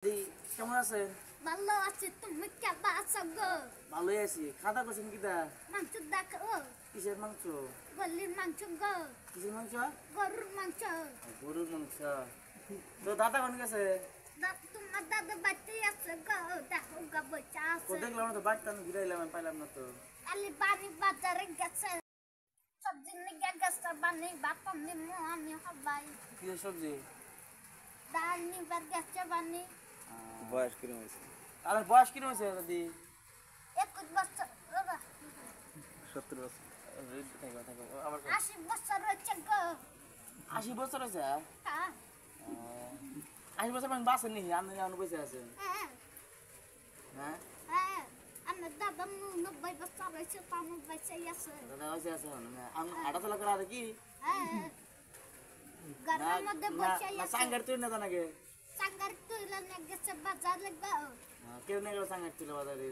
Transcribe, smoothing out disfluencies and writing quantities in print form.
দি কেমন আছেন? ভালো আছি, তুমি কেমন আছো গো? ভালোই আছি। খাওয়া করছেন কিটা? মাংস দেখো। কিসের মাংস? গলির মাংস গো। কিসের মাংস? গরুর মাংস। গরুর মাংস। তো দাদা কোন গেছে? তোমার দাদা বাচ্চা আছে গো, দেখো গো বাচ্চা তো আছে। দেখলাম না তো বাড়িতে আমি ঘুরাইলাম আমি পাইলাম না তো। কালি বাড়ি বাজারে গেছে, সবজি নিয়ে গেছে, বানি বাপা নিমু আমি সবাই। কিসের সবজি? ডাল নিবার গেছে বানি। বয়স কিরম হয়েছে? আমার বয়স কিরম হয়েছে দাদি? 21 বছর, 70 বছর। আবার 80 বছর হয়েছে গো। 80 বছর হয়েছে? হ্যাঁ 80 বছর মানে বাঁচেন নাকি? আপনি এখন বেঁচে আছেন? হ্যাঁ হ্যাঁ হ্যাঁ, আমার দাদা 90 বছর হয়েছে, তামু বেঁচে আছে। দাদা বেঁচে আছে আমি হাঁটাচলা করা আর কি? হ্যাঁ ঘরের মধ্যে না বসে না আছে। সাঙ্গার তুই না তো নাকি? সাঙ্গার তুইলা নিয়ে গেছে বাজারে গো। কেউ নেই গেল সাঙ্গার তুলে বাজারে